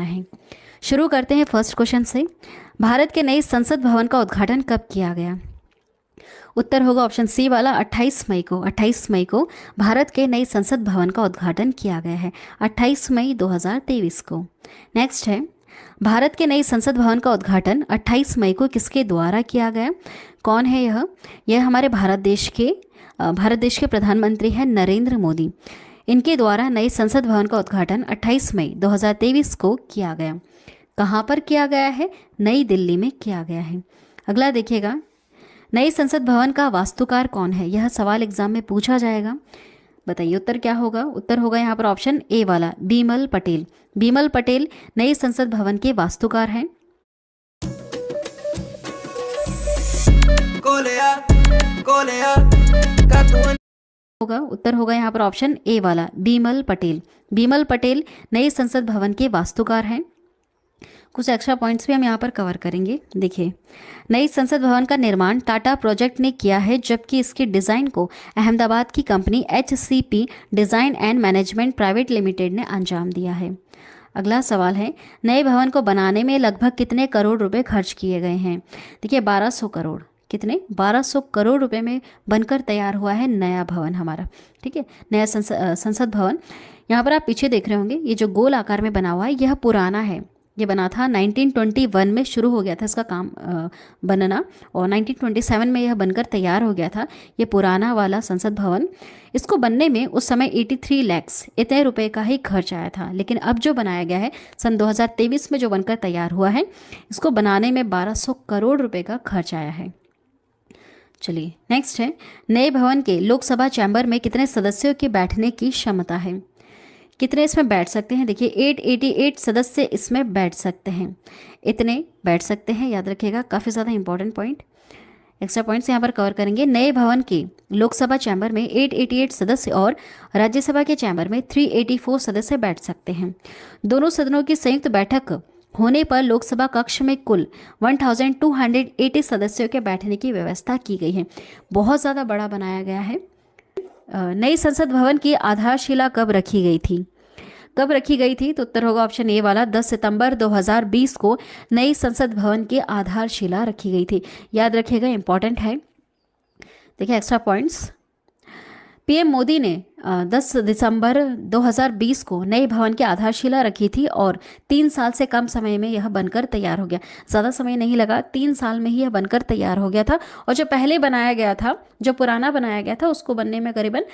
बनाना है। शुरू करते हैं फर्स्ट क्वेश्चन से। भारत के नए संसद भवन का उद्घाटन कब किया गया? उत्तर होगा ऑप्शन सी वाला 28 मई को। 28 मई को भारत के नए संसद भवन का उद्घाटन किया गया है, 28 मई 2023 को। नेक्स्ट है, भारत के नए संसद भवन का उद्घाटन 28 मई को किसके द्वारा किया गया? कौन है यह हमारे भारत देश के प्रधानमंत्री हैं नरेंद्र मोदी। इनके द्वारा नए संसद भवन का उद्घाटन 28 मई 2023 को किया गया। कहाँ पर किया गया है? नई दिल्ली में किया गया है। अगला देखिएगा, नए संसद भवन का वास्तुकार कौन है? यह सवाल एग्जाम में पूछा जाएगा। बताइए उत्तर क्या होगा? उत्तर होगा यहाँ पर ऑप्शन ए वाला, बीमल पटेल। बीमल पटेल नए संसद भवन के वास्तुकार हैं। उत्तर होगा यहाँ पर ऑप्शन ए वाला, बीमल पटेल। बीमल पटेल नए संसद भवन के वास्तुकार हैं। कुछ एक्स्ट्रा पॉइंट्स भी हम यहाँ पर कवर करेंगे। देखिए, नई संसद भवन का निर्माण टाटा प्रोजेक्ट ने किया है, जबकि इसकी डिज़ाइन को अहमदाबाद की company HCP design and management private limited ने अंजाम दिया है। अगला सवाल है, नए भवन को बनाने में लगभग कितने करोड़ रुपए खर्च किए गए हैं? देखिए 1200 करोड़। कितने? 1200 करोड़ रुपए में बनकर तैयार हुआ है नया भवन हमारा। ठीक है, नया संसद भवन। यहाँ पर आप पीछे देख रहे होंगे, ये जो गोल आकार में बना हुआ है यह पुराना है। ये बना था 1921 में शुरू हो गया था इसका काम बनना, और 1927 में यह बनकर तैयार हो गया था। ये पुराना वाला संसद भवन, इसको बनने में उस समय 83 लाख इतने रुपए का ही खर्च आया था। लेकिन अब जो बनाया गया है सन 2023 में जो बनकर तैयार हुआ है, इसको बनाने में 1200 करोड़ रुपए का खर्च आया है। चलिए नेक्स्ट है, नए भवन के लोकसभा चैम्बर में कितने सदस्यों के बैठने की क्षमता है? कितने इसमें बैठ सकते हैं? देखिए 888 सदस्य इसमें बैठ सकते हैं। इतने बैठ सकते हैं, याद रखिएगा, काफ़ी ज़्यादा इंपॉर्टेंट पॉइंट। एक्स्ट्रा पॉइंट्स यहाँ पर कवर करेंगे। नए भवन के लोकसभा चैम्बर में 888 सदस्य और राज्यसभा के चैम्बर में 384 सदस्य बैठ सकते हैं। दोनों सदनों की संयुक्त बैठक होने पर लोकसभा कक्ष में कुल 1280 सदस्यों के बैठने की व्यवस्था की गई है। बहुत ज़्यादा बड़ा बनाया गया है। नई संसद भवन की आधारशिला कब रखी गई थी? कब रखी गई थी? तो उत्तर होगा ऑप्शन ए वाला, 10 सितंबर 2020 को नई संसद भवन की आधारशिला रखी गई थी। याद रखिएगा, इंपॉर्टेंट है। देखिए एक्स्ट्रा पॉइंट्स, पीएम मोदी ने 10 दिसंबर 2020 को नए भवन की आधारशिला रखी थी और 3 साल से कम समय में यह बनकर तैयार हो गया। ज़्यादा समय नहीं लगा, 3 साल में ही यह बनकर तैयार हो गया था। और जो पहले बनाया गया था, जो पुराना बनाया गया था, उसको बनने में करीबन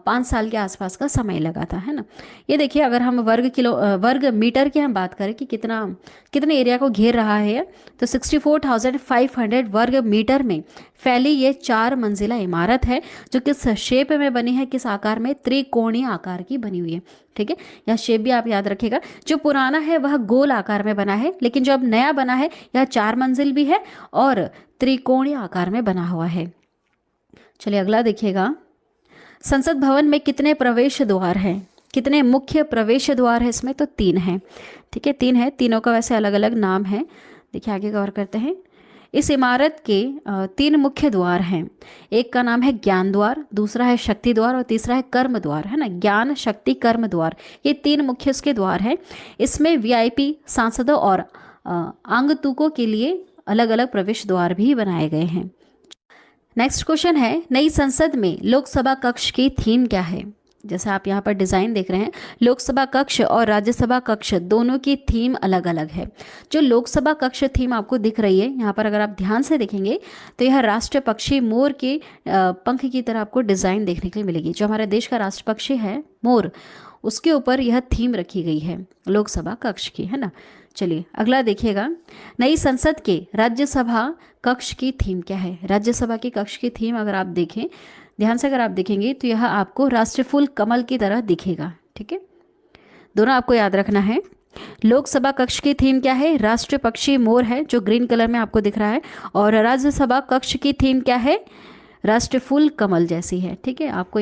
5 साल के आसपास का समय लगा था, है ना। ये देखिए, अगर हम वर्ग मीटर की हम बात करें कि कितने एरिया को घेर रहा है, तो 64,500 वर्ग मीटर में फैली ये 4 मंजिला इमारत है, जो किस शेप में बनी है, किस आकार में? त्रिकोणीय आकार की बनी हुई है। ठीक है, यह शेप भी आप याद रखिएगा। जो पुराना है वह गोल आकार में बना है, लेकिन जो अब नया बना है यह 4 मंजिल भी है और त्रिकोणीय आकार में बना हुआ है। चलिए अगला देखिएगा, संसद भवन में कितने प्रवेश द्वार हैं? कितने मुख्य प्रवेश द्वार है इसमें? तो 3 हैं। ठीक है, 3 है। तीनों का वैसे अलग अलग नाम है। देखिए आगे कवर करते हैं। इस इमारत के 3 मुख्य द्वार हैं। एक का नाम है ज्ञान द्वार, दूसरा है शक्ति द्वार और तीसरा है कर्म द्वार, है ना। ज्ञान, शक्ति, कर्म द्वार, ये 3 मुख्य इसके द्वार हैं। इसमें VIP सांसदों और आगंतुकों के लिए अलग अलग प्रवेश द्वार भी बनाए गए हैं। नेक्स्ट क्वेश्चन है, नई संसद में लोकसभा कक्ष की थीम क्या है? जैसे आप यहाँ पर डिज़ाइन देख रहे हैं, लोकसभा कक्ष और राज्यसभा कक्ष दोनों की थीम अलग अलग है। जो लोकसभा कक्ष थीम आपको दिख रही है यहाँ पर, अगर आप ध्यान से देखेंगे तो यह राष्ट्रीय पक्षी मोर के पंख की तरह आपको डिज़ाइन देखने के लिए मिलेगी। जो हमारे देश का राष्ट्र पक्षी है मोर, उसके ऊपर यह थीम रखी गई है लोकसभा कक्ष की, है ना। चलिए अगला देखिएगा, नई संसद के राज्यसभा कक्ष की थीम क्या है? राज्यसभा की कक्ष की थीम अगर आप देखें, ध्यान से अगर आप देखेंगे तो यह आपको राष्ट्रीय फूल कमल की तरह दिखेगा। ठीक है, दोनों आपको याद रखना है। लोकसभा कक्ष की थीम क्या है? राष्ट्रीय पक्षी मोर है, जो ग्रीन कलर में आपको दिख रहा है, और राज्यसभा कक्ष की थीम क्या है? राष्ट्रीय फूल कमल जैसी है। ठीक है, आपको